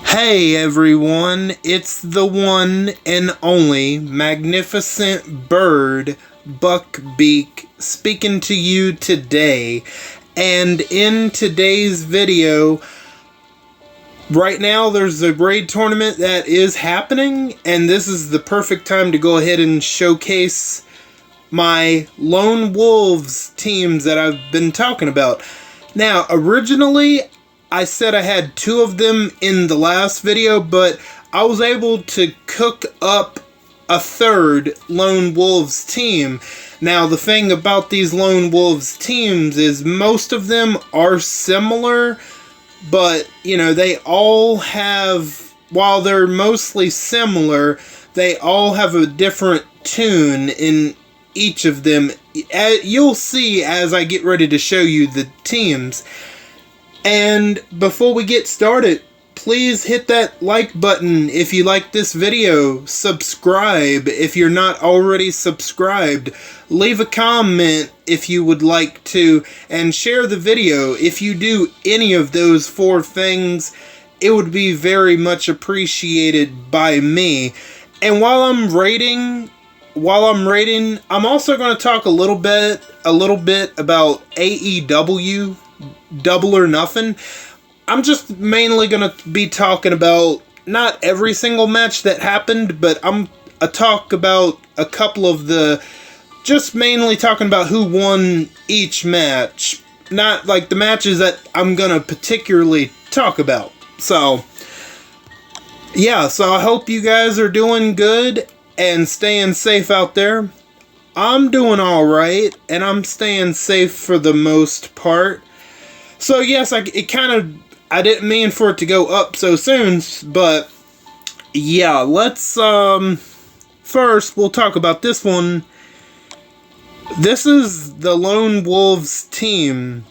Hey everyone, it's the one and only magnificent bird, Buckbeak, speaking to you today. And in today's video, right now there's a raid tournament that is happening, and this is the perfect time to go ahead and showcase my Lone Wolves teams that I've been talking about. Now, originally, I said I had two of them in the last video, but I was able to cook up a third Lone Wolves team. Now, the thing about these Lone Wolves teams is most of them are similar, but, you know, they all have, while they're mostly similar, they all have a different tune in each of them. You'll see as I get ready to show you the teams. And before we get started, please hit that like button if you like this video. Subscribe if you're not already subscribed. Leave a comment if you would like to, and share the video. If you do any of those four things, it would be very much appreciated by me. And while I'm rating, I'm also going to talk a little bit about AEW, Double or Nothing. I'm just mainly going to be talking about not every single match that happened, but I'm talk about a couple of just mainly talking about who won each match. Not like the matches that I'm going to particularly talk about. So, yeah, so I hope you guys are doing good and staying safe out there. I'm doing alright, and I'm staying safe for the most part. So yes, I didn't mean for it to go up so soon, but yeah, let's, first we'll talk about this one. This is the Lone Wolves team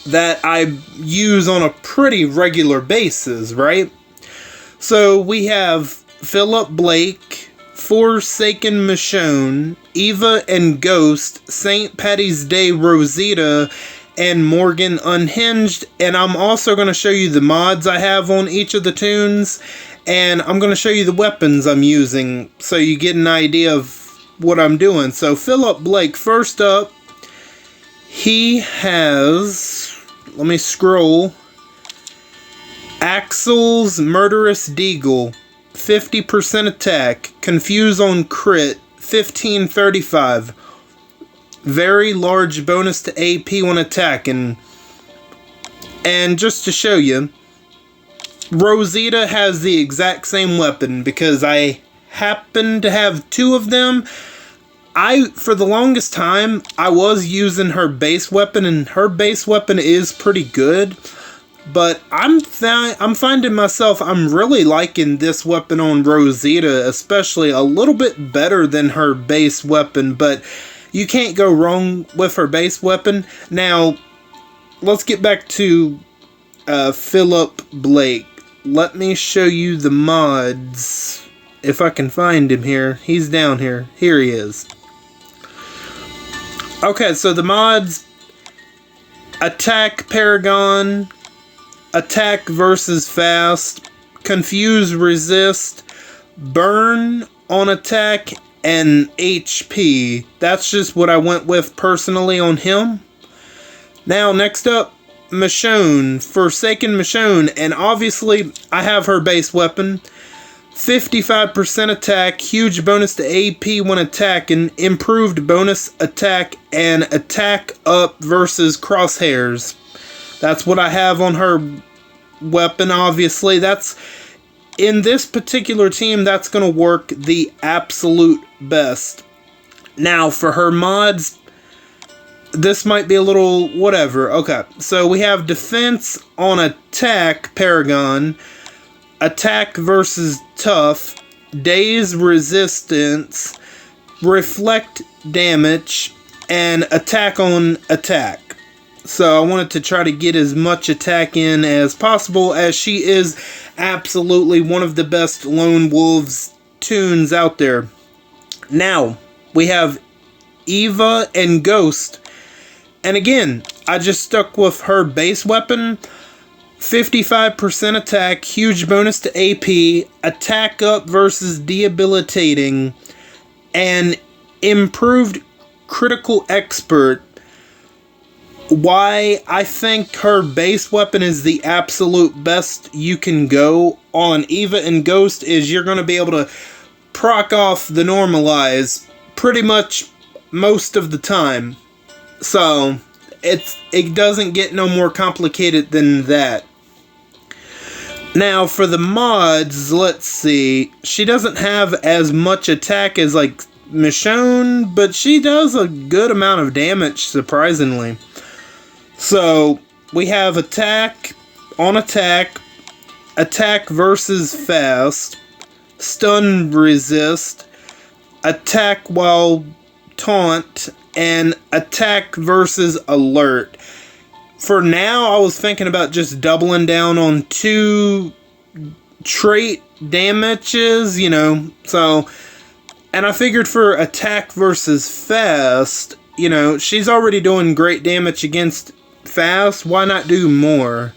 that I use on a pretty regular basis, right? So we have Philip Blake, Forsaken Michonne, Eva and Ghost, St. Patty's Day Rosita, and Morgan Unhinged. And I'm also going to show you the mods I have on each of the tunes, and I'm going to show you the weapons I'm using so you get an idea of what I'm doing. So Philip Blake, first up, he has, let me scroll, Axel's Murderous Deagle, 50% attack, confuse on crit, 1535. Very large bonus to AP when attacking. And just to show you, Rosita has the exact same weapon because I happen to have two of them. For the longest time, I was using her base weapon, and her base weapon is pretty good. But I'm finding myself, I'm really liking this weapon on Rosita, especially a little bit better than her base weapon, but you can't go wrong with her base weapon. Now, let's get back to Philip Blake. Let me show you the mods. If I can find him here. He's down here. Here he is. Okay, so the mods: Attack Paragon, Attack versus Fast, Confuse Resist, Burn on Attack, and HP. That's just what I went with personally on him. Now, next up, Michonne, Forsaken Michonne, and obviously I have her base weapon. 55% attack, huge bonus to AP when attacking, improved bonus attack, and attack up versus crosshairs. That's what I have on her weapon, obviously. That's, in this particular team, that's going to work the absolute best. Now, for her mods, this might be a little whatever. Okay, so we have Defense on Attack Paragon, Attack versus Tough, Daze Resistance, Reflect Damage, and Attack on Attack. So I wanted to try to get as much attack in as possible, as she is absolutely one of the best Lone Wolves tunes out there. Now, we have Eva and Ghost. And again, I just stuck with her base weapon. 55% attack, huge bonus to AP, attack up versus debilitating, and improved critical expert. Why I think her base weapon is the absolute best you can go on Eva and Ghost is you're going to be able to proc off the normalize pretty much most of the time. So it doesn't get no more complicated than that. Now for the mods, let's see. She doesn't have as much attack as like Michonne, but she does a good amount of damage, surprisingly. So we have attack on attack, attack versus fast, stun resist, attack while taunt, and attack versus alert. For now, I was thinking about just doubling down on 2 trait damages, you know, so, and I figured for attack versus fast, you know, she's already doing great damage against fast, why not do more?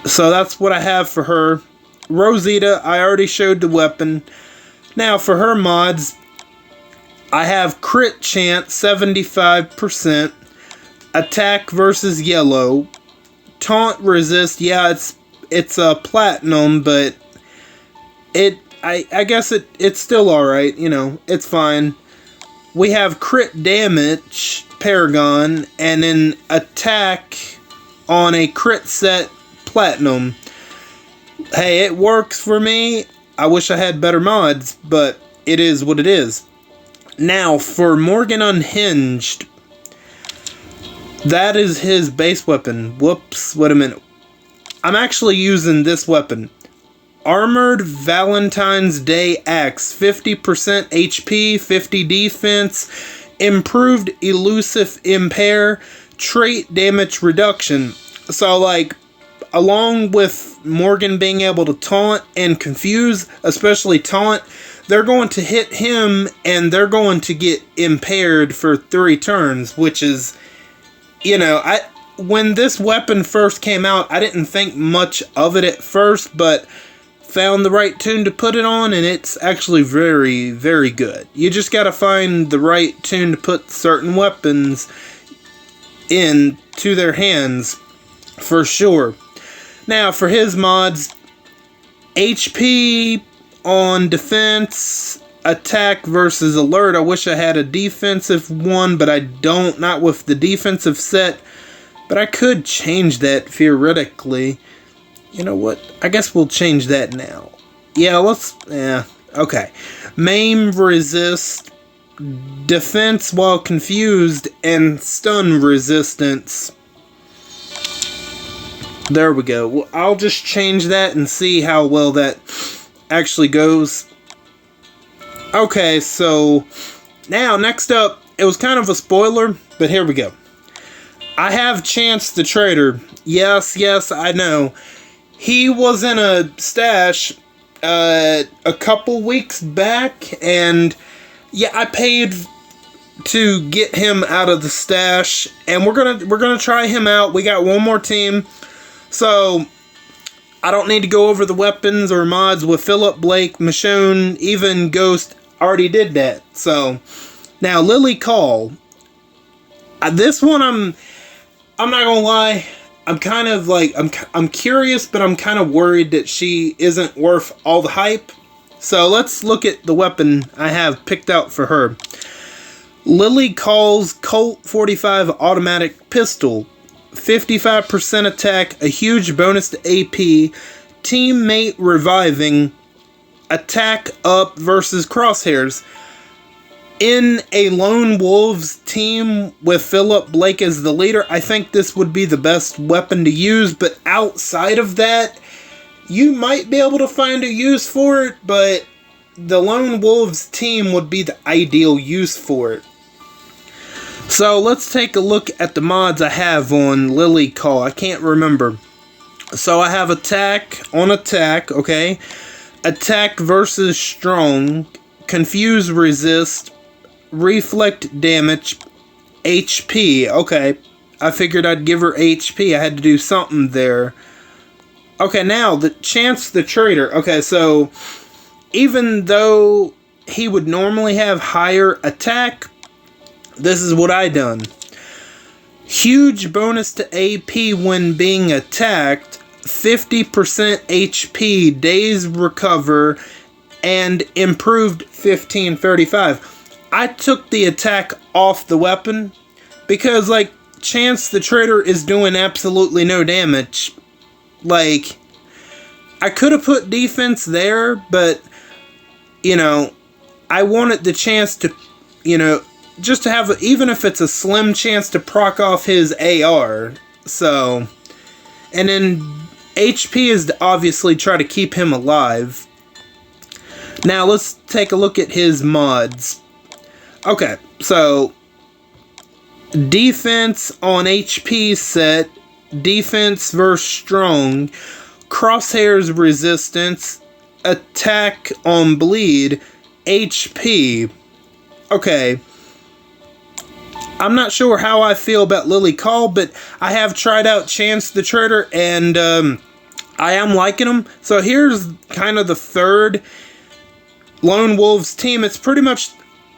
So that's what I have for her. Rosita, I already showed the weapon. Now for her mods, I have crit chance 75%, attack versus yellow, taunt resist, yeah, it's a platinum, but I guess it's still alright, you know, it's fine. We have crit damage, Paragon, and then attack on a crit set, platinum. Hey, it works for me. I wish I had better mods, but it is what it is. Now, for Morgan Unhinged, that is his base weapon. Whoops, wait a minute. I'm actually using this weapon. Armored Valentine's Day Axe, 50% HP, 50 defense, improved elusive impair, trait damage reduction. So like, along with Morgan being able to taunt and confuse, especially taunt, they're going to hit him and they're going to get impaired for 3 turns, which is, you know, when this weapon first came out, I didn't think much of it at first, but found the right tune to put it on, and it's actually very, very good. You just gotta find the right tune to put certain weapons into their hands, for sure. Now, for his mods, HP on defense, attack versus alert. I wish I had a defensive one, but I don't, not with the defensive set, but I could change that theoretically. You know what? I guess we'll change that now. Yeah, okay. Maim resist, defense while confused, and stun resistance. There we go. Well, I'll just change that and see how well that actually goes. Okay, so now next up, it was kind of a spoiler, but here we go. I have Chance the Traitor. Yes, I know. He was in a stash a couple weeks back, and yeah, I paid to get him out of the stash, and we're gonna try him out. We got one more team, so I don't need to go over the weapons or mods with Philip, Blake, Michonne, even Ghost. Already did that. So now Lily Call. This one I'm not gonna lie. I'm kind of like, I'm curious, but I'm kind of worried that she isn't worth all the hype. So let's look at the weapon I have picked out for her. Lily Call's Colt 45 automatic pistol. 55% attack, a huge bonus to AP, teammate reviving, attack up versus crosshairs. In a Lone Wolves team with Philip Blake as the leader, I think this would be the best weapon to use, but outside of that, you might be able to find a use for it, but the Lone Wolves team would be the ideal use for it. So let's take a look at the mods I have on Lily Call. I can't remember. So I have attack on attack, okay? Attack versus strong, confuse resist, reflect damage, HP. Okay, I figured I'd give her HP. I had to do something there. Okay, now, the Chance the Traitor. Okay, so even though he would normally have higher attack, this is what I done. Huge bonus to AP when being attacked, 50% HP, days recover, and improved 1535. I took the attack off the weapon because, like, Chance the Traitor is doing absolutely no damage. Like, I could have put defense there, but, you know, I wanted the chance to, you know, just to have, even if it's a slim chance to proc off his AR. So, and then HP is to obviously try to keep him alive. Now, let's take a look at his mods. Okay, so, defense on HP set, defense versus strong, crosshairs resistance, attack on bleed, HP. Okay. I'm not sure how I feel about Lily Call, but I have tried out Chance the Traitor, and I am liking him. So here's kind of the third Lone Wolves team. It's pretty much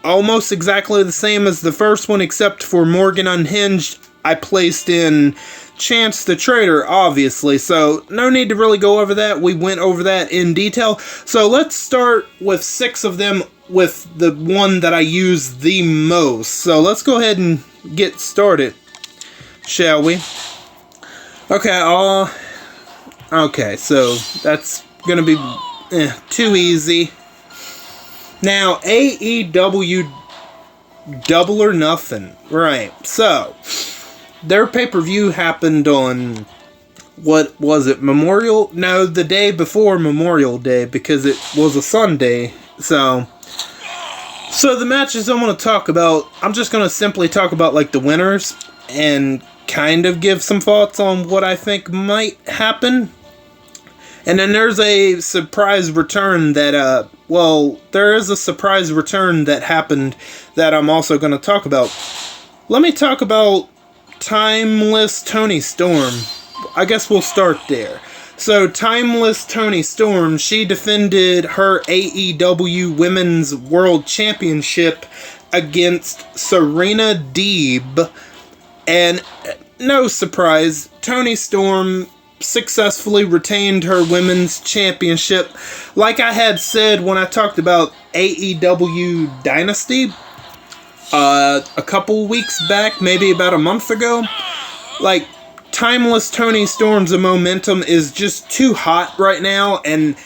almost exactly the same as the first one, except for Morgan Unhinged. I placed in Chance the Traitor, obviously, so no need to really go over that. We went over that in detail. So let's start with 6 of them with the one that I use the most. So let's go ahead and get started, shall we? Okay, okay, so that's gonna be too easy. Now, AEW Double or Nothing. Right, so their pay-per-view happened on, what was it, Memorial? No, the day before Memorial Day, because it was a Sunday. So the matches I want to talk about, I'm just going to simply talk about, like, the winners, and kind of give some thoughts on what I think might happen. And then there's a surprise return that, there is a surprise return that happened that I'm also going to talk about. Let me talk about Timeless Toni Storm. I guess we'll start there. So, Timeless Toni Storm, she defended her AEW Women's World Championship against Serena Deeb. And no surprise, Toni Storm successfully retained her women's championship. Like I had said when I talked about AEW Dynasty a couple weeks back, maybe about a month ago, like, Timeless Toni Storm's momentum is just too hot right now, and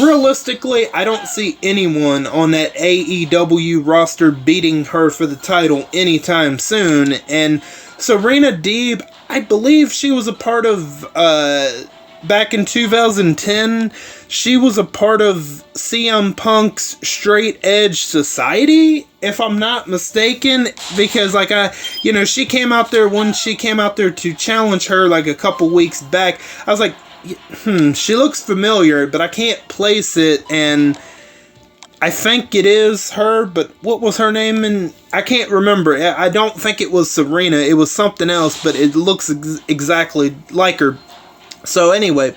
realistically, I don't see anyone on that AEW roster beating her for the title anytime soon. And Serena Deeb, I believe she was a part of, back in 2010, she was a part of CM Punk's Straight Edge Society, if I'm not mistaken, because, like, she came out there when she came out there to challenge her, like, a couple weeks back. I was like, she looks familiar, but I can't place it, and I think it is her, but what was her name? And I can't remember. I don't think it was Serena. It was something else, but it looks exactly like her. So anyway,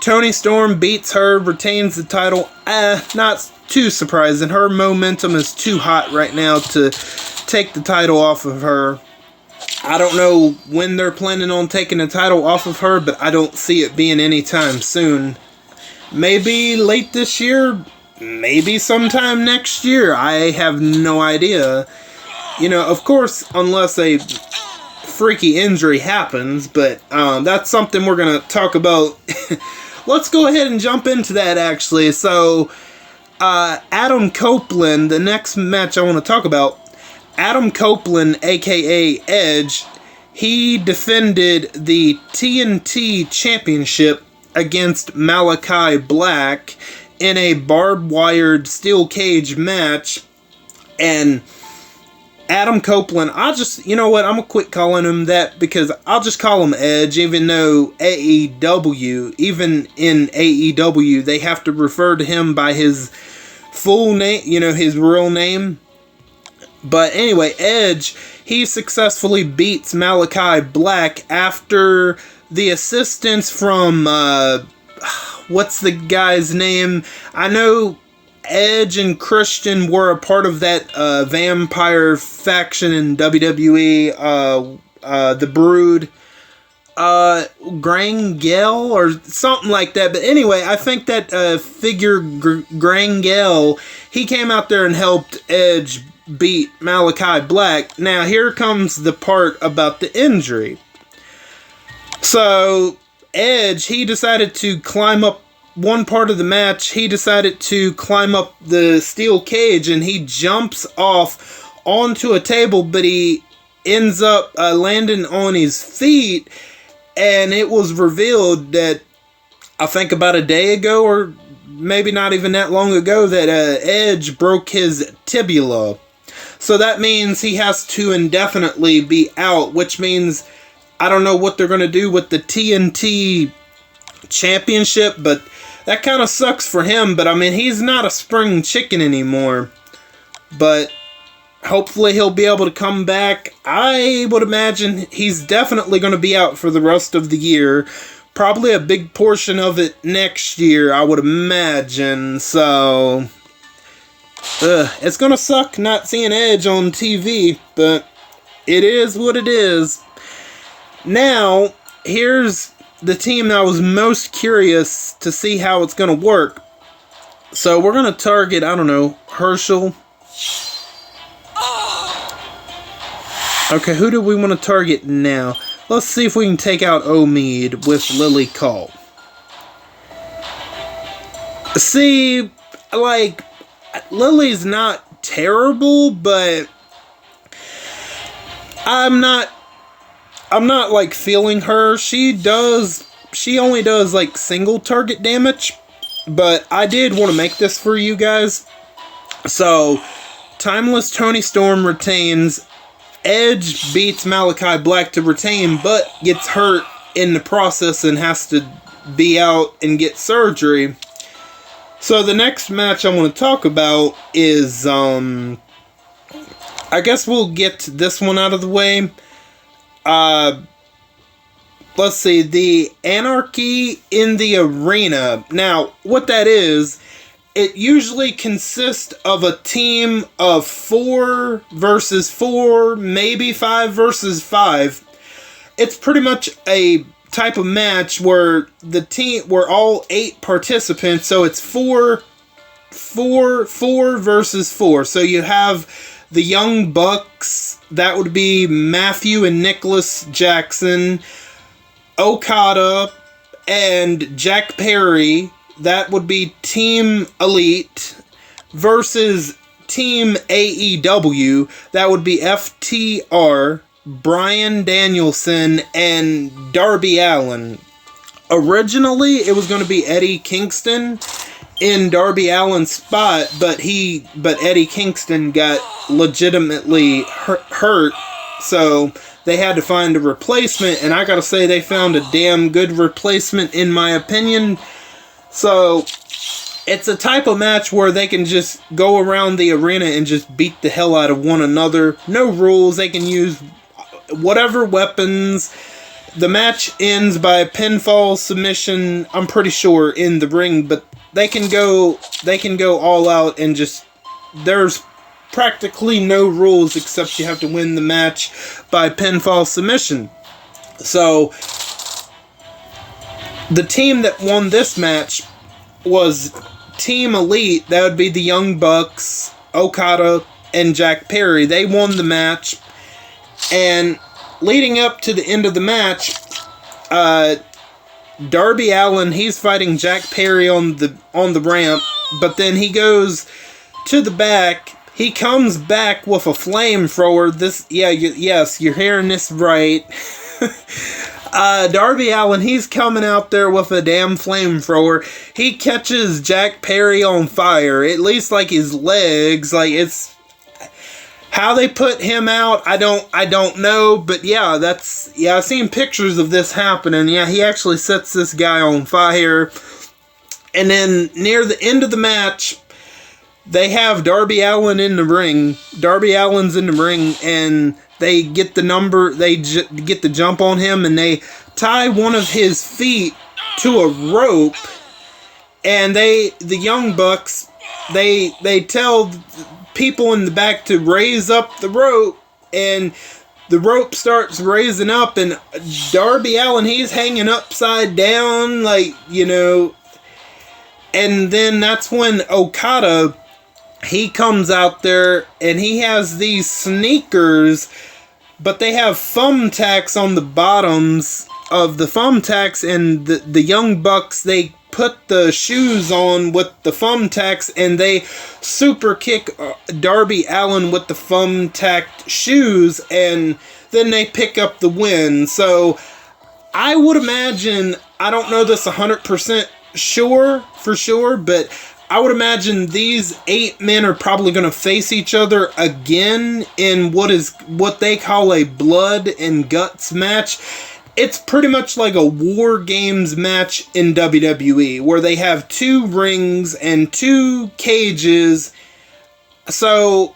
Toni Storm beats her, retains the title. Not too surprising. Her momentum is too hot right now to take the title off of her. I don't know when they're planning on taking the title off of her, but I don't see it being anytime soon. Maybe late this year, maybe sometime next year. I have no idea. Of course, unless a freaky injury happens, but that's something we're going to talk about. Let's go ahead and jump into that, actually. So, Adam Copeland, the next match I want to talk about, Adam Copeland, aka Edge, he defended the TNT Championship against Malachi Black in a barbed-wired steel cage match. And Adam Copeland, you know what, I'm going to quit calling him that, because I'll just call him Edge, even though even in AEW, they have to refer to him by his full name, his real name. But anyway, Edge, he successfully beats Malachi Black after the assistance from, what's the guy's name? I know Edge and Christian were a part of that vampire faction in WWE, the Brood. Grangel or something like that. But anyway, I think that figure Grangel, he came out there and helped Edge beat Malachi Black. Now, here comes the part about the injury. So, Edge, he decided to climb up one part of the match. He decided to climb up the steel cage, and he jumps off onto a table, but he ends up landing on his feet. And it was revealed that, I think about a day ago, or maybe not even that long ago, that Edge broke his tibia. So that means he has to indefinitely be out, which means I don't know what they're going to do with the TNT Championship, but that kind of sucks for him. But I mean, he's not a spring chicken anymore. But hopefully he'll be able to come back. I would imagine he's definitely going to be out for the rest of the year. Probably a big portion of it next year, I would imagine. So, it's going to suck not seeing Edge on TV, but it is what it is. Now, here's the team I was most curious to see how it's going to work. So, we're going to target, I don't know, Herschel. Okay, who do we want to target now? Let's see if we can take out Omid with Lily Cole. See, like, Lily's not terrible, but I'm not like feeling her. She only does like single target damage, but I did want to make this for you guys. So, Timeless Toni Storm retains. Edge beats Malachi Black to retain, but gets hurt in the process and has to be out and get surgery. So the next match I want to talk about is, I guess we'll get this one out of the way. Let's see, the Anarchy in the Arena. Now, what that is, it usually consists of a team of 4 versus 4, maybe 5 versus 5. It's pretty much a type of match where we're all 8 participants, so it's 4 versus 4. So you have the Young Bucks, that would be Matthew and Nicholas Jackson, Okada, and Jack Perry. That would be Team Elite versus Team AEW. That would be FTR, Bryan Danielson, and Darby Allin. Originally, it was going to be Eddie Kingston in Darby Allin's spot, but Eddie Kingston got legitimately hurt, so they had to find a replacement, and I gotta say, they found a damn good replacement in my opinion. So, it's a type of match where they can just go around the arena and just beat the hell out of one another. No rules. They can use whatever weapons. The match ends by pinfall submission, I'm pretty sure, in the ring. But they can go all out and just... There's practically no rules except you have to win the match by pinfall submission. So... the team that won this match was Team Elite. That would be the Young Bucks, Okada, and Jack Perry. They won the match. And leading up to the end of the match, Darby Allin, he's fighting Jack Perry on the ramp. But then he goes to the back. He comes back with a flamethrower. Yes, you're hearing this right. Darby Allin, he's coming out there with a damn flamethrower. He catches Jack Perry on fire. At least, like, his legs. Like, it's... how they put him out, I don't know. But, yeah, I've seen pictures of this happening. Yeah, he actually sets this guy on fire. And then, near the end of the match, they have Darby Allin in the ring. Darby Allin's in the ring, and... they get the jump on him, and they tie one of his feet to a rope, and the Young Bucks, they tell people in the back to raise up the rope, and the rope starts raising up, and Darby Allin, he's hanging upside down, like, you know, and then that's when Okada, he comes out there, and he has these sneakers, but they have thumbtacks on the bottoms of the thumbtacks, and the Young Bucks, they put the shoes on with the thumbtacks, and they super kick Darby Allin with the thumbtacked shoes, and then they pick up the win. So I would imagine, I don't know this 100% for sure, but I would imagine these 8 men are probably going to face each other again in what they call a blood and guts match. It's pretty much like a War Games match in WWE, where they have 2 rings and 2 cages. So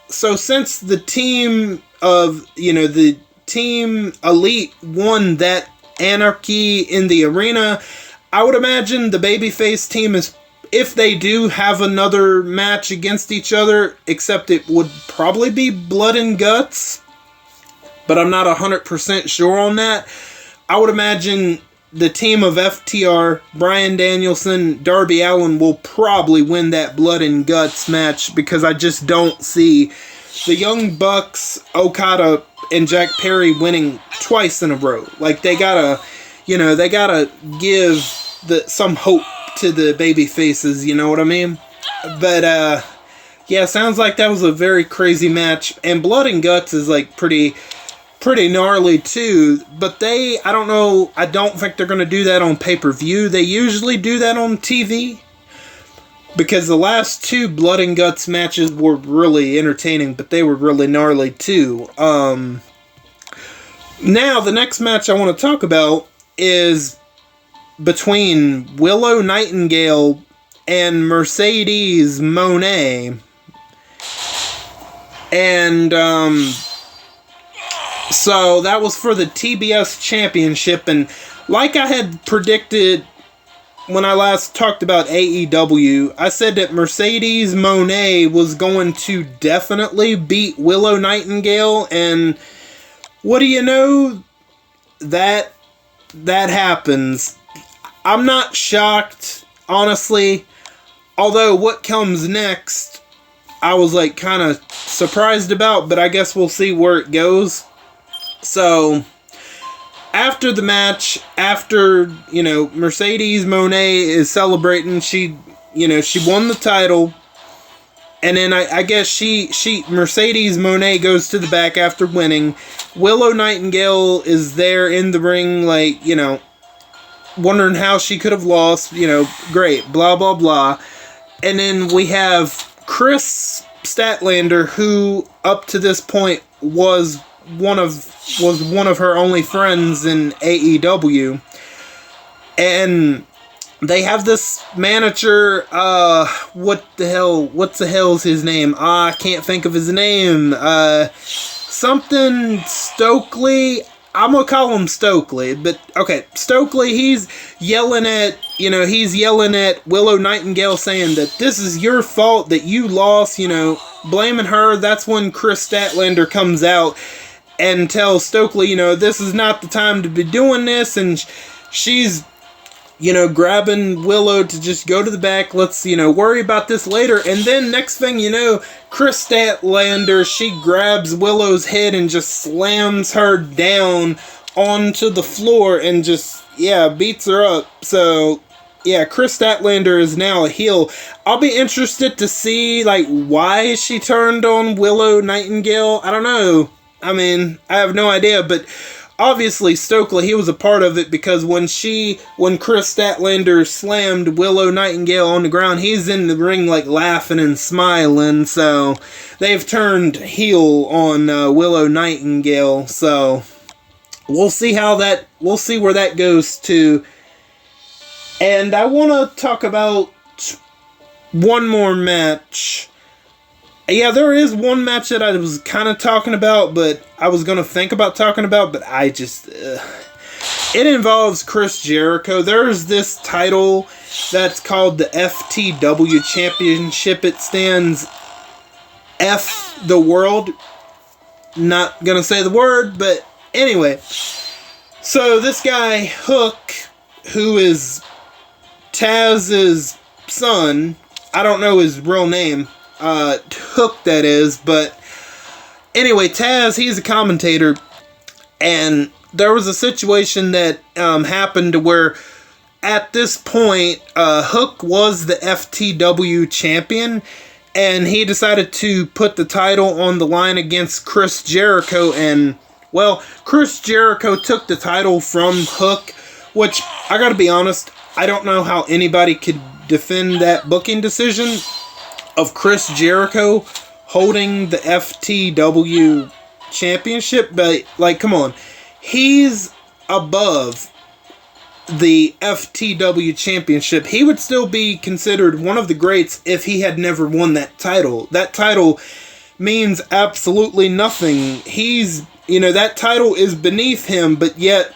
since the team of, you know, the Team Elite won that Anarchy in the Arena, I would imagine the babyface team is, if they do have another match against each other, except it would probably be blood and guts, but I'm not 100% sure on that. I would imagine the team of FTR, Bryan Danielson, Darby Allin will probably win that blood and guts match, because I just don't see the Young Bucks, Okada, and Jack Perry winning twice in a row. Like, they gotta give some hope to the baby faces, you know what I mean? But, yeah, sounds like that was a very crazy match, and blood and guts is, like, pretty gnarly too, but I don't think they're going to do that on pay-per-view. They usually do that on TV, because the last 2 blood and guts matches were really entertaining, but they were really gnarly too. Now, the next match I want to talk about is between Willow Nightingale and Mercedes Moné. And, so that was for the TBS Championship, and like I had predicted when I last talked about AEW, I said that Mercedes Moné was going to definitely beat Willow Nightingale, and what do you know? That happens. I'm not shocked, honestly, although what comes next, I was like kind of surprised about, but I guess we'll see where it goes. So, after the match, after, you know, Mercedes Moné is celebrating, she won the title, and then I guess Mercedes Moné goes to the back after winning. Willow Nightingale is there in the ring, like, you know, wondering how she could have lost, you know, great, blah, blah, blah. And then we have Chris Statlander, who up to this point was one of her only friends in AEW, and they have this manager, what's the hell's his name? I can't think of his name. Something Stokely. I'm gonna call him Stokely, but okay, Stokely, he's yelling at Willow Nightingale, saying that this is your fault, that you lost, you know, blaming her. That's when Chris Statlander comes out and tells Stokely, you know, this is not the time to be doing this, and she's, you know, grabbing Willow to just go to the back, let's, you know, worry about this later. And then next thing you know, Chris Statlander, she grabs Willow's head and just slams her down onto the floor and just, yeah, beats her up. So, yeah, Chris Statlander is now a heel. I'll be interested to see, like, why she turned on Willow Nightingale. I don't know. I mean, I have no idea, but obviously Stokely, he was a part of it, because when Chris Statlander slammed Willow Nightingale on the ground, he's in the ring, like, laughing and smiling, so they've turned heel on Willow Nightingale, so we'll see where that goes to. And I want to talk about one more match. Yeah, there is one match that I was kind of talking about, but I was going to think about talking about, but I just... it involves Chris Jericho. There's this title that's called the FTW Championship. It stands F the world. Not gonna say the word, but anyway. So this guy, Hook, who is Taz's son, I don't know his real name, Hook that is, but anyway, Taz, he's a commentator, and there was a situation that happened to where at this point, Hook was the FTW champion, and he decided to put the title on the line against Chris Jericho, and, well, Chris Jericho took the title from Hook, which, I gotta be honest, I don't know how anybody could defend that booking decision of Chris Jericho holding the FTW championship, but, like, come on. He's above the FTW championship. He would still be considered one of the greats if he had never won that title. That title means absolutely nothing. That title is beneath him, but yet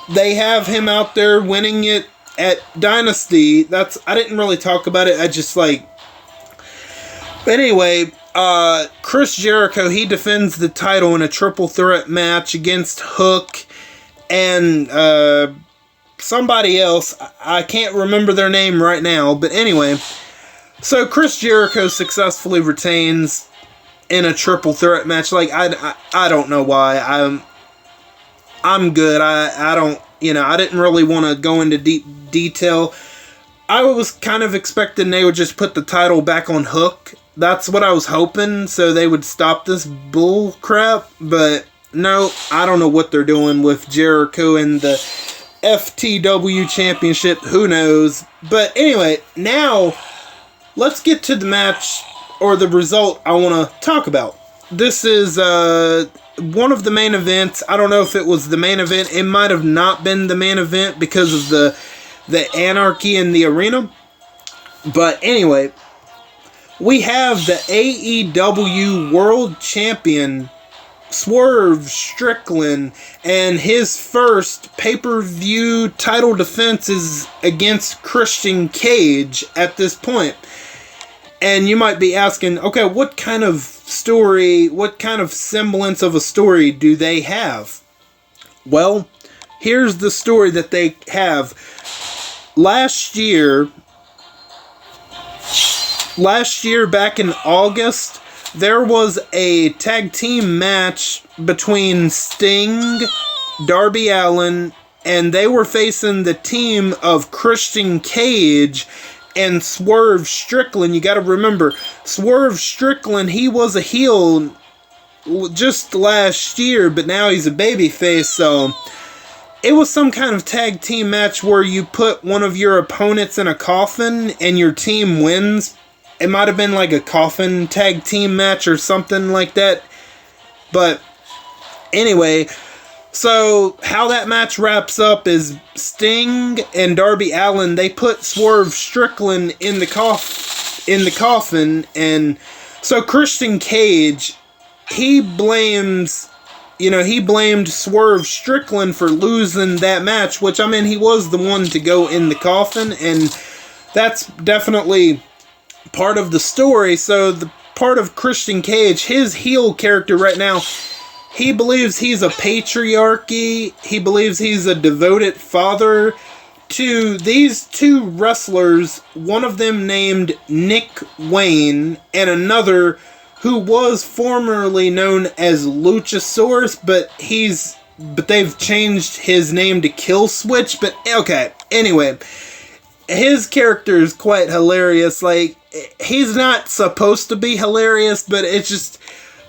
they have him out there winning it at Dynasty. I didn't really talk about it. But anyway, Chris Jericho, he defends the title in a triple threat match against Hook and somebody else. I can't remember their name right now, but anyway. So Chris Jericho successfully retains in a triple threat match. Like, I don't know why. I'm good. I don't, I didn't really want to go into deep detail. I was kind of expecting they would just put the title back on Hook. That's what I was hoping, so they would stop this bull crap. But no, I don't know what they're doing with Jericho and the FTW Championship. Who knows? But anyway, now let's get to the match, or the result I want to talk about. This is one of the main events. I don't know if it was the main event. It might have not been the main event because of the anarchy in the arena. But anyway, we have the AEW World Champion Swerve Strickland, and his first pay-per-view title defense is against Christian Cage at this point. And you might be asking, okay, what kind of story, what kind of semblance of a story do they have? Well, here's the story that they have. Last year, back in August, there was a tag team match between Sting, Darby Allin, and they were facing the team of Christian Cage and Swerve Strickland. You gotta remember, Swerve Strickland, he was a heel just last year, but now he's a babyface, so it was some kind of tag team match where you put one of your opponents in a coffin and your team wins. It might have been like a coffin tag team match or something like that. But anyway, so how that match wraps up is Sting and Darby Allin, they put Swerve Strickland in the coffin, and so Christian Cage, he blamed Swerve Strickland for losing that match, which, I mean, he was the one to go in the coffin, and that's definitely part of the story. So the part of Christian Cage, his heel character right now, he believes he's a patriarchy. He believes he's a devoted father to these two wrestlers, one of them named Nick Wayne, and another who was formerly known as Luchasaurus, but they've changed his name to Killswitch. But okay, anyway, his character is quite hilarious. Like, he's not supposed to be hilarious, but it's just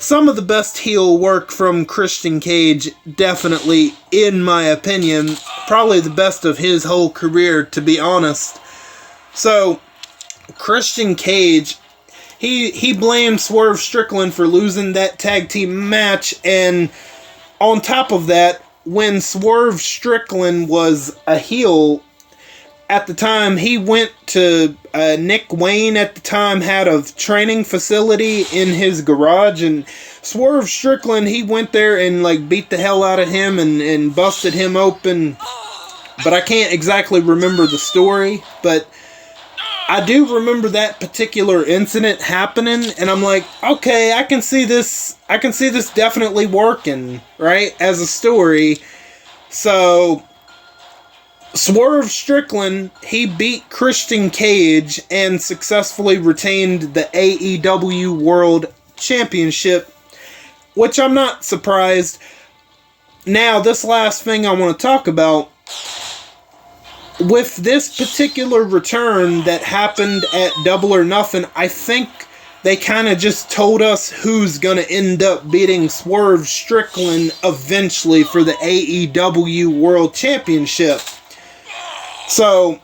some of the best heel work from Christian Cage, definitely, in my opinion. Probably the best of his whole career, to be honest. So, Christian Cage, he blamed Swerve Strickland for losing that tag team match, and on top of that, when Swerve Strickland was a heel, at the time, he went to Nick Wayne at the time had a training facility in his garage, and Swerve Strickland, he went there and like beat the hell out of him and busted him open. But I can't exactly remember the story, but I do remember that particular incident happening, and I'm like, okay, I can see this definitely working, right, as a story. So Swerve Strickland, he beat Christian Cage and successfully retained the AEW World Championship, which I'm not surprised. Now, this last thing I want to talk about, with this particular return that happened at Double or Nothing, I think they kind of just told us who's going to end up beating Swerve Strickland eventually for the AEW World Championship. So,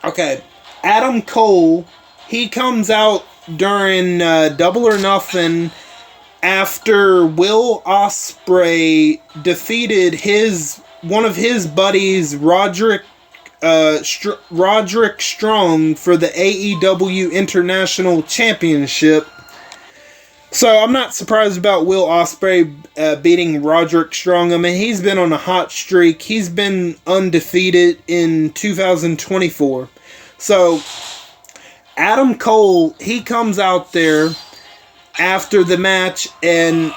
okay, Adam Cole, he comes out during Double or Nothing after Will Ospreay defeated one of his buddies, Roderick Strong, for the AEW International Championship. So I'm not surprised about Will Ospreay beating Roderick Strong. I mean, he's been on a hot streak. He's been undefeated in 2024. So Adam Cole, he comes out there after the match, and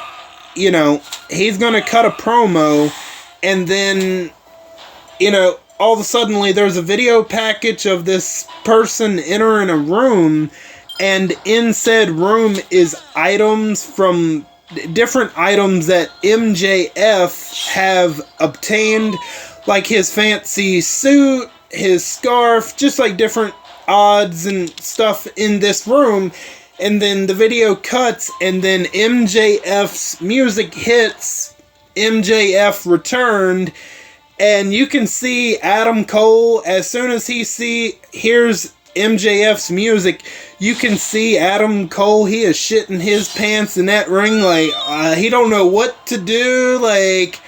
you know, he's gonna cut a promo, and then, you know, all of a sudden there's a video package of this person entering a room, and in said room is items from different items that MJF have obtained, like his fancy suit, his scarf, just like different odds and stuff in this room. And then the video cuts, and then MJF's music hits, MJF returned, and you can see Adam Cole, as soon as he hears MJF's music, you can see Adam Cole, he is shitting his pants in that ring, like, he don't know what to do, like.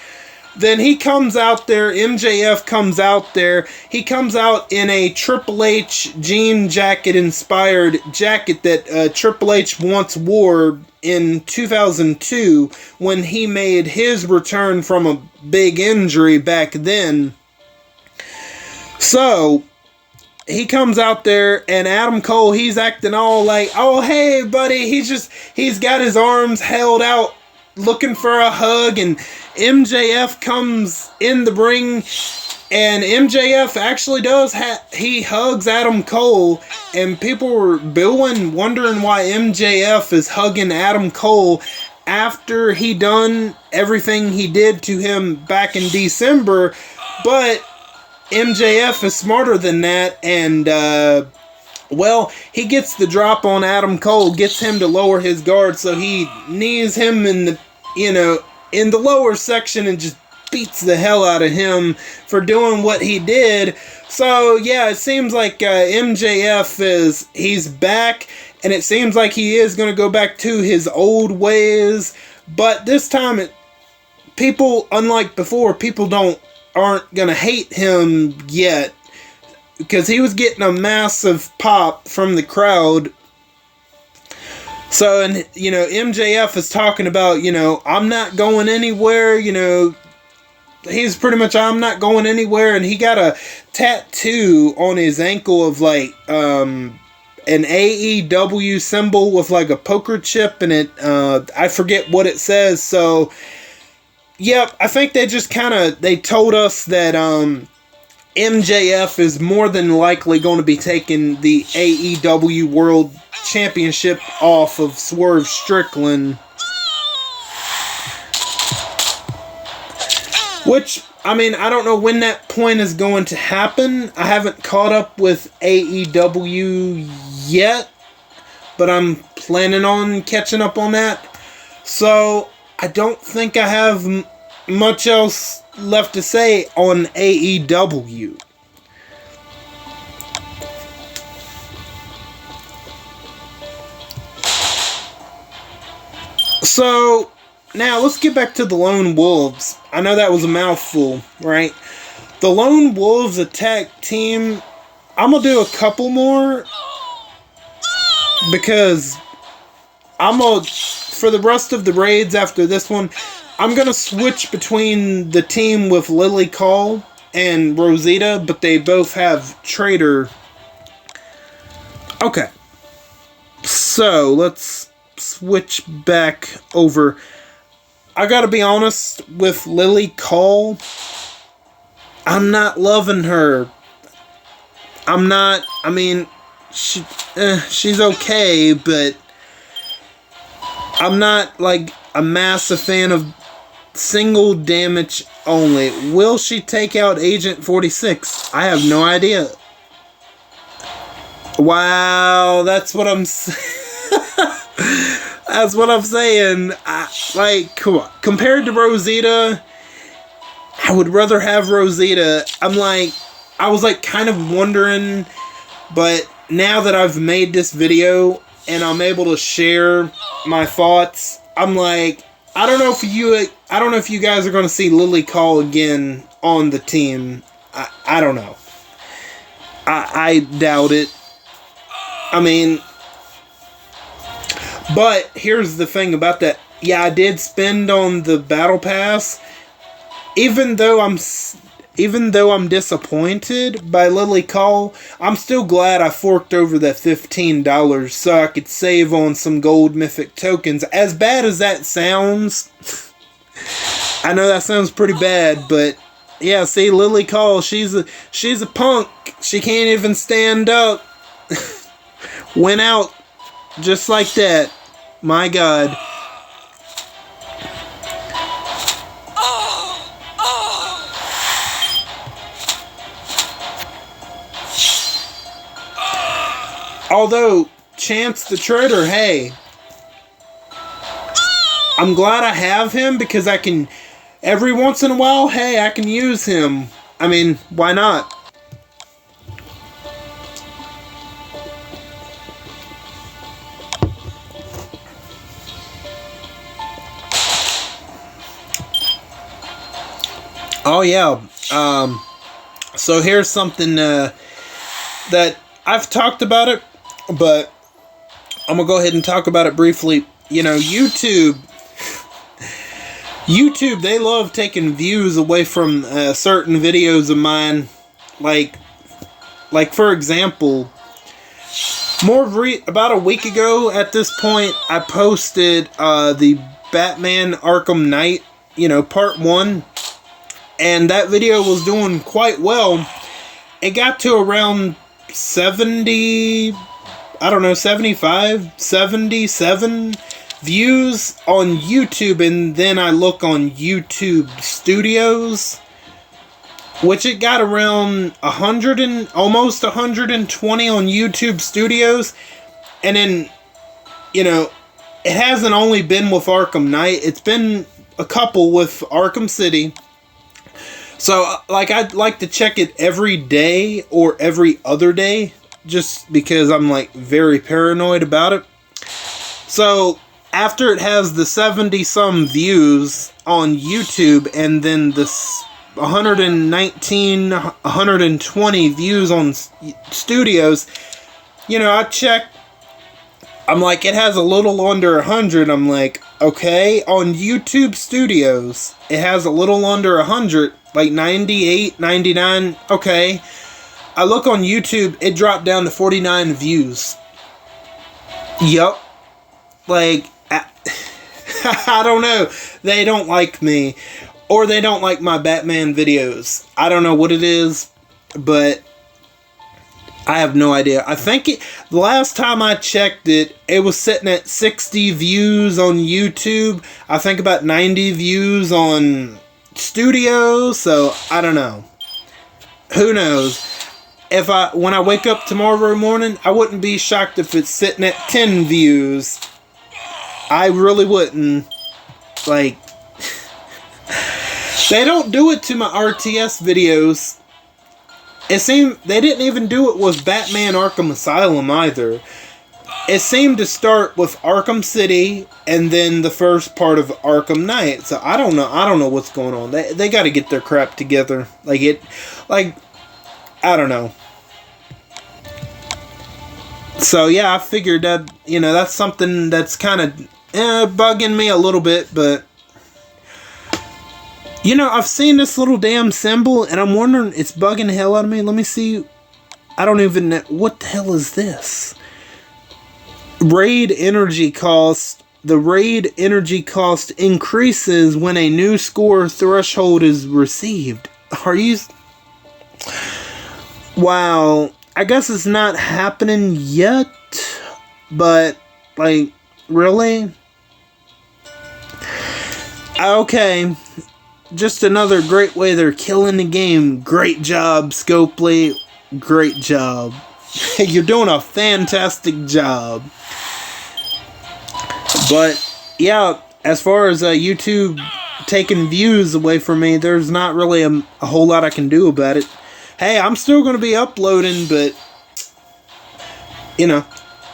Then he comes out there, MJF comes out there, he comes out in a Triple H jean jacket inspired jacket that Triple H once wore in 2002 when he made his return from a big injury back then. So he comes out there, and Adam Cole, he's acting all like, oh hey buddy, he's got his arms held out looking for a hug, and MJF comes in the ring, and MJF actually does he hugs Adam Cole, and people were booing, wondering why MJF is hugging Adam Cole after he done everything he did to him back in December. But MJF is smarter than that, and well, he gets the drop on Adam Cole, gets him to lower his guard, so he knees him in the, you know, in the lower section, and just beats the hell out of him for doing what he did. So yeah, it seems like MJF he's back, and it seems like he is going to go back to his old ways. But this time, people, unlike before, people aren't going to hate him yet, because he was getting a massive pop from the crowd. So, and, you know, MJF is talking about, you know, I'm not going anywhere, you know, he's pretty much, I'm not going anywhere, and he got a tattoo on his ankle of, like, an AEW symbol with, like, a poker chip in it. I forget what it says. So, yep, I think they just they told us that, MJF is more than likely going to be taking the AEW World Championship off of Swerve Strickland. Which, I mean, I don't know when that point is going to happen. I haven't caught up with AEW yet, but I'm planning on catching up on that. So, I don't think I have much else left to say on AEW. So, now let's get back to the Lone Wolves. I know that was a mouthful, right? The Lone Wolves, a tag team, I'm gonna do a couple more because for the rest of the raids after this one, I'm gonna switch between the team with Lily Call and Rosita, but they both have Trader. Okay. So, let's switch back over. I gotta be honest with Lily Call. I'm not loving her. She's okay, but I'm not like a massive fan of single damage only. Will she take out Agent 46? I have no idea. Wow, that's what I'm that's what I'm saying. Come on. Compared to Rosita, I would rather have Rosita. I was kind of wondering, but now that I've made this video and I'm able to share my thoughts, I'm like, I don't know if you guys are going to see Lily Call again on the team. I don't know. I doubt it. But here's the thing about that. Yeah, I did spend on the battle pass. Even though I'm disappointed by Lily Call, I'm still glad I forked over that $15 so I could save on some gold mythic tokens. As bad as that sounds, I know that sounds pretty bad, but yeah, see, Lily Call, she's a punk. She can't even stand up. Went out just like that. My God. Although, Chance the Trader, hey, I'm glad I have him because I can, every once in a while, hey, I can use him. Why not? Oh, yeah. So here's something that I've talked about it, but I'm going to go ahead and talk about it briefly. YouTube, they love taking views away from certain videos of mine. Like for example, about a week ago at this point, I posted the Batman Arkham Knight, part 1. And that video was doing quite well. It got to around 70, 75, 77 views on YouTube. And then I look on YouTube Studios, which it got around 100 and almost 120 on YouTube Studios. And then, it hasn't only been with Arkham Knight. It's been a couple with Arkham City. So, I'd like to check it every day or every other day, just because I'm, very paranoid about it. So, after it has the 70-some views on YouTube, and then the 119, 120 views on Studios, I check, I'm like, it has a little under 100, I'm like, okay, on YouTube Studios, it has a little under 100, 98, 99, okay. I look on YouTube, it dropped down to 49 views. Yup. I don't know. They don't like me. Or they don't like my Batman videos. I don't know what it is, but I have no idea. I think the last time I checked it, it was sitting at 60 views on YouTube. I think about 90 views on Studio, so I don't know. Who knows? When I wake up tomorrow morning, I wouldn't be shocked if it's sitting at 10 views. I really wouldn't. They don't do it to my RTS videos. It seemed they didn't even do it with Batman Arkham Asylum either. It seemed to start with Arkham City and then the first part of Arkham Knight. So I don't know what's going on. They got to get their crap together. I don't know. So yeah, I figured that, that's something that's kind of bugging me a little bit, but I've seen this little damn symbol and I'm wondering, it's bugging the hell out of me. Let me see. I don't even know. What the hell is this? Raid energy cost. The raid energy cost increases when a new score threshold is received. Are you... Wow. I guess it's not happening yet, but, like, really? Okay. Just another great way they're killing the game. Great job, Scopely. Great job. You're doing a fantastic job. But, yeah, as far as YouTube taking views away from me, there's not really a whole lot I can do about it. Hey, I'm still going to be uploading, but,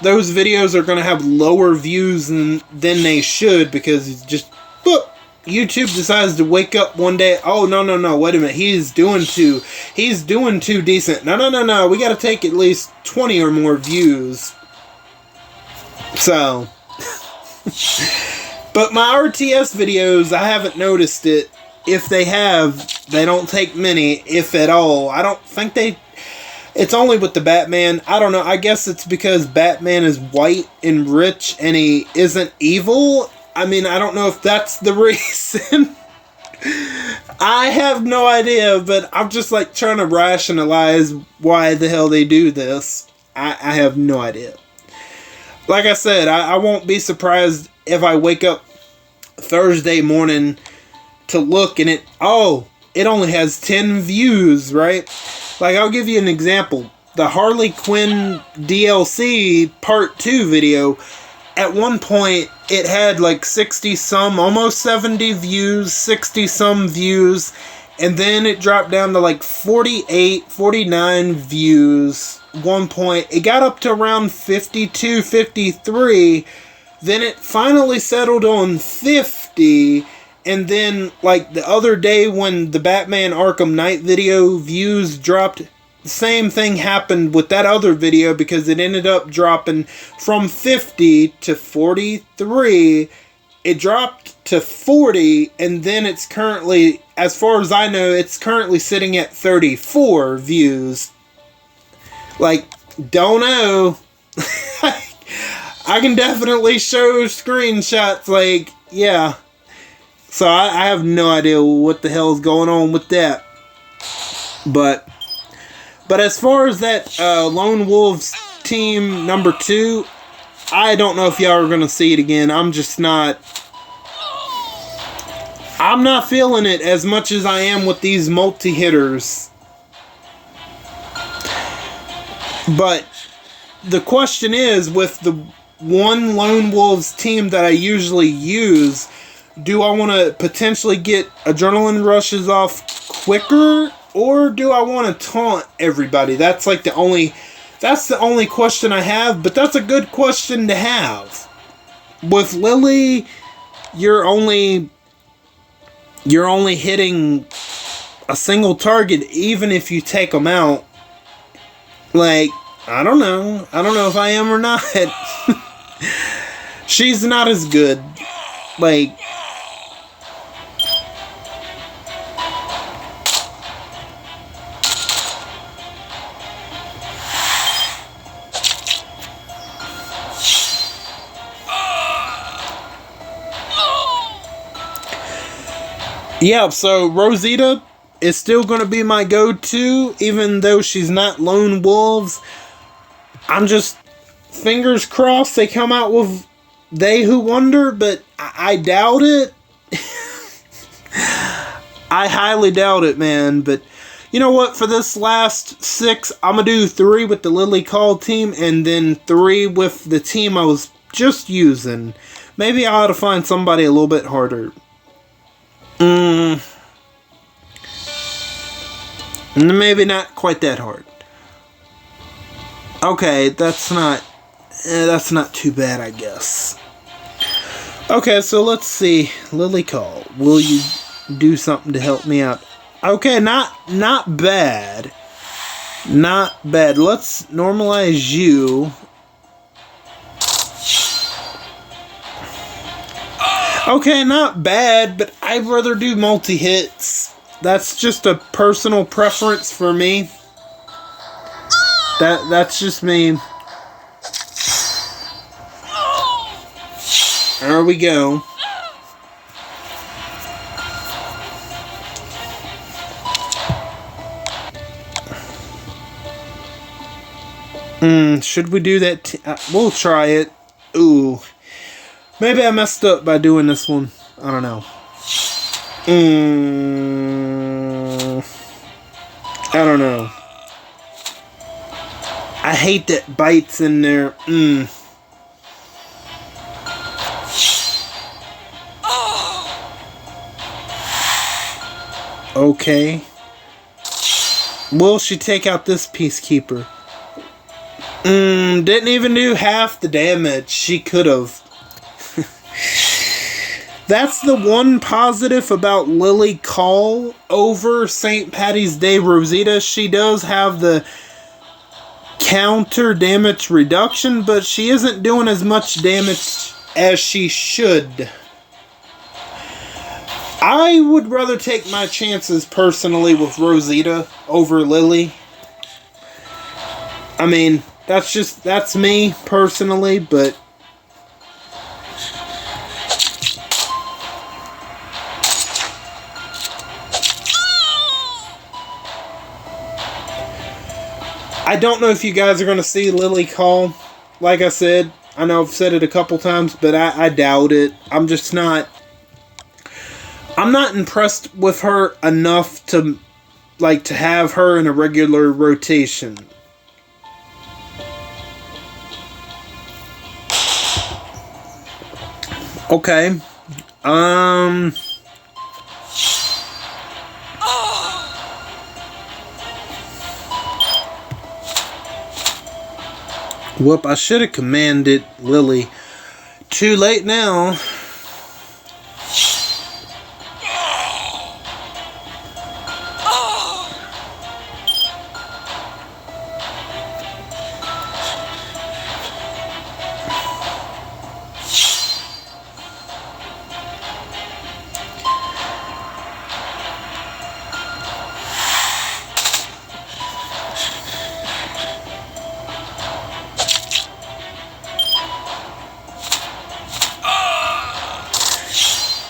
those videos are going to have lower views than they should, because it's just, boop, YouTube decides to wake up one day. Oh, no, wait a minute. He's doing too decent. No. We got to take at least 20 or more views. So, but my RTS videos, I haven't noticed it. If they have, they don't take many, if at all. I don't think it's only with the Batman. I don't know. I guess it's because Batman is white and rich and he isn't evil. I mean, I don't know if that's the reason. I have no idea, but I'm just like trying to rationalize why the hell they do this. I have no idea. Like I said, I won't be surprised if I wake up Thursday morning to look and it only has 10 views, right? Like, I'll give you an example. The Harley Quinn DLC Part 2 video, at one point, it had like 60-some, almost 70 views, 60-some views, and then it dropped down to like 48, 49 views. One point, it got up to around 52, 53, then it finally settled on 50, and then, like, the other day when the Batman Arkham Knight video views dropped, the same thing happened with that other video because it ended up dropping from 50 to 43. It dropped to 40, and then it's currently, as far as I know, it's currently sitting at 34 views. Like, don't know. I can definitely show screenshots, like, yeah. So I have no idea what the hell is going on with that. But as far as that Lone Wolves team number 2, I don't know if y'all are going to see it again. I'm not feeling it as much as I am with these multi-hitters. But the question is, with the one Lone Wolves team that I usually use, do I want to potentially get adrenaline rushes off quicker, or do I want to taunt everybody? That's the only question I have, but that's a good question to have. With Lily, you're only hitting a single target, even if you take them out. Like, I don't know if I am or not. She's not as good. Like, yeah, so Rosita is still going to be my go-to, even though she's not Lone Wolves. I'm just, fingers crossed they come out with They Who Wonder, but I doubt it. I highly doubt it, man. But you know what? For this last 6, I'm going to do 3 with the Lily Call team, and then 3 with the team I was just using. Maybe I ought to find somebody a little bit harder. Maybe not quite that hard. Okay, that's not too bad, I guess. Okay, so let's see. Lily Call, will you do something to help me out? Okay, not bad. Not bad. Let's normalize you. Okay, not bad, but I'd rather do multi-hits. That's just a personal preference for me. That's just me. There we go. Should we do that? We'll try it. Ooh. Maybe I messed up by doing this one. I don't know. I don't know. I hate that bites in there. Okay. Will she take out this Peacekeeper? Didn't even do half the damage she could have. That's the one positive about Lily Call over St. Patty's Day Rosita. She does have the counter damage reduction, but she isn't doing as much damage as she should. I would rather take my chances personally with Rosita over Lily. I mean, that's me personally, but I don't know if you guys are going to see Lily Call. Like I said, I know I've said it a couple times, but I doubt it. I'm not impressed with her enough to have her in a regular rotation. Okay. Whoop, I should have commanded Lily. Too late now.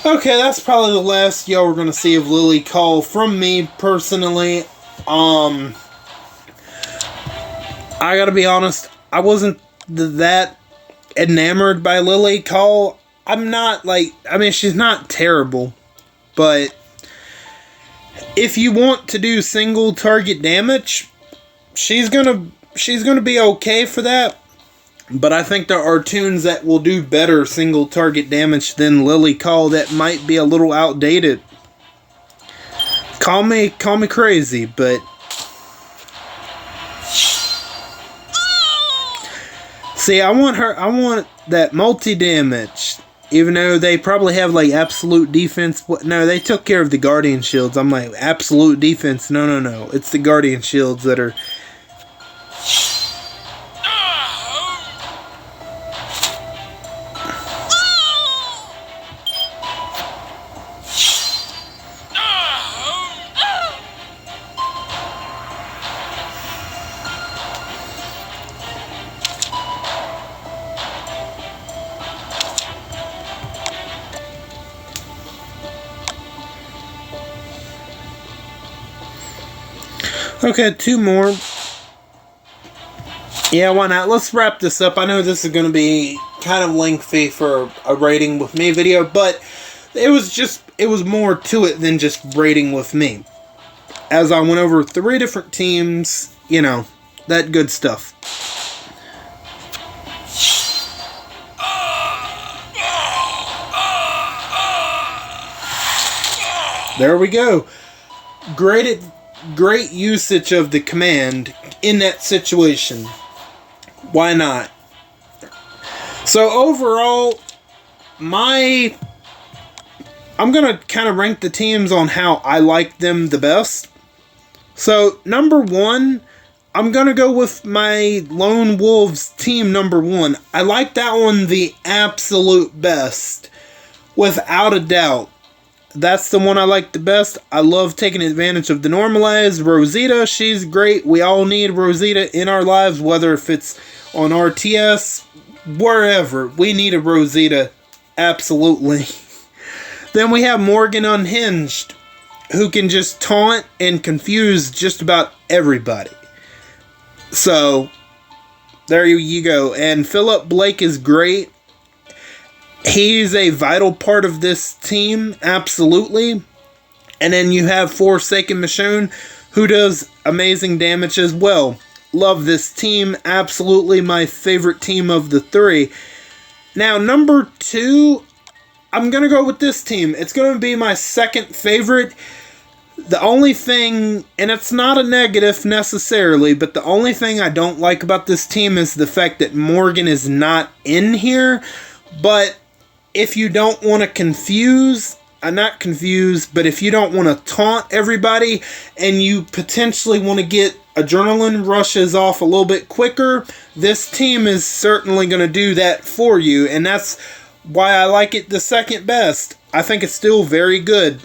Okay, that's probably the last y'all were going to see of Lily Call from me, personally. I gotta be honest, I wasn't that enamored by Lily Call. She's not terrible, but if you want to do single target damage, she's gonna be okay for that. But I think there are tunes that will do better single target damage than Lily Call that might be a little outdated. Call me crazy, but see, I want that multi-damage. Even though they probably have absolute defense. No, they took care of the Guardian Shields. I'm like, absolute defense. No. It's the Guardian Shields that are. Okay, 2 more. Yeah, why not? Let's wrap this up. I know this is going to be kind of lengthy for a rating with me video, but it was more to it than just rating with me. As I went over 3 different teams, that good stuff. There we go. Great usage of the command in that situation. Why not? So overall, I'm going to kind of rank the teams on how I like them the best. So, number 1, I'm going to go with my Lone Wolves team number 1. I like that one the absolute best. Without a doubt, that's the one I like the best. I love taking advantage of the normalized. Rosita, she's great. We all need Rosita in our lives, whether if it's on RTS, wherever. We need a Rosita. Absolutely. Then we have Morgan Unhinged, who can just taunt and confuse just about everybody. So, there you go. And Philip Blake is great. He's a vital part of this team, absolutely. And then you have Forsaken Michonne, who does amazing damage as well. Love this team, absolutely my favorite team of the three. Now, number 2, I'm going to go with this team. It's going to be my second favorite. The only thing, and it's not a negative necessarily, but the only thing I don't like about this team is the fact that Morgan is not in here. But if you don't want to confuse, not confuse, but if you don't want to taunt everybody and you potentially want to get adrenaline rushes off a little bit quicker, this team is certainly going to do that for you. And that's why I like it the second best. I think it's still very good.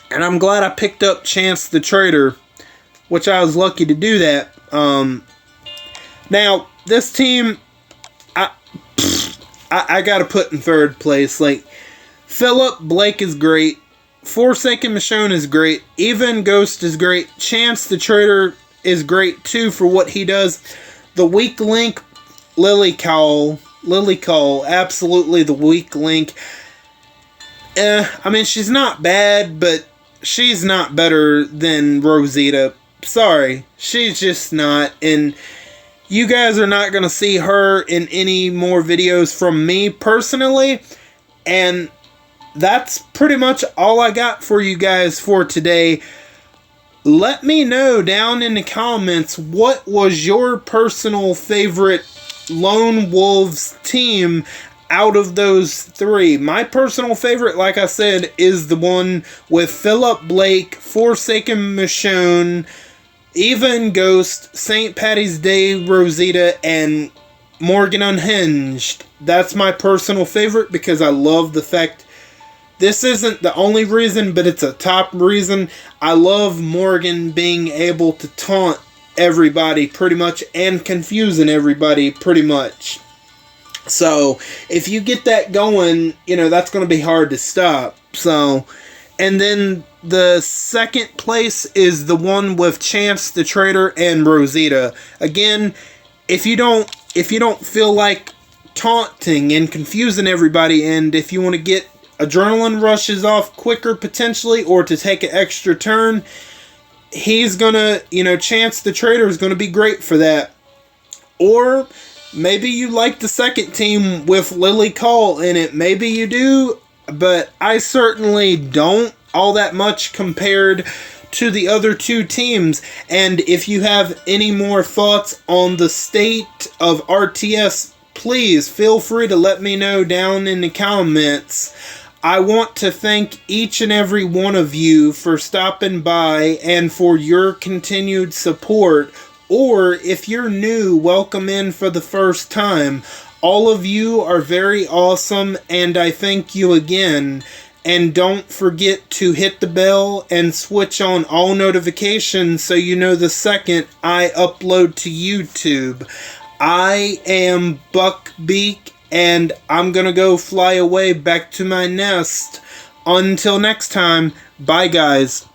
And I'm glad I picked up Chance the Traitor, which I was lucky to do that. Now, this team, I gotta put in third place. Like, Philip Blake is great. Forsaken Michonne is great. Even Ghost is great. Chance the Traitor is great too for what he does. The weak link, Lily Cole, absolutely the weak link. I mean, she's not bad, but she's not better than Rosita. Sorry, she's just not. And you guys are not going to see her in any more videos from me personally. And that's pretty much all I got for you guys for today. Let me know down in the comments what was your personal favorite Lone Wolves team out of those 3. My personal favorite, like I said, is the one with Philip Blake, Forsaken Michonne, even Ghost, St. Patty's Day Rosita, and Morgan Unhinged. That's my personal favorite because I love the fact, this isn't the only reason, but it's a top reason. I love Morgan being able to taunt everybody pretty much and confusing everybody pretty much. So, if you get that going, that's going to be hard to stop. So, and then the second place is the one with Chance the Traitor and Rosita. Again, if you don't feel like taunting and confusing everybody, and if you want to get adrenaline rushes off quicker potentially, or to take an extra turn, he's gonna, Chance the Traitor is gonna be great for that. Or maybe you like the second team with Lily Cole in it. Maybe you do, but I certainly don't all that much compared to the other 2 teams. And if you have any more thoughts on the state of RTS, please feel free to let me know down in the comments. I want to thank each and every one of you for stopping by and for your continued support. Or if you're new, welcome in for the first time. All of you are very awesome, and I thank you again. And don't forget to hit the bell and switch on all notifications so you know the second I upload to YouTube. I am Buckbeak, and I'm gonna go fly away back to my nest. Until next time, bye guys.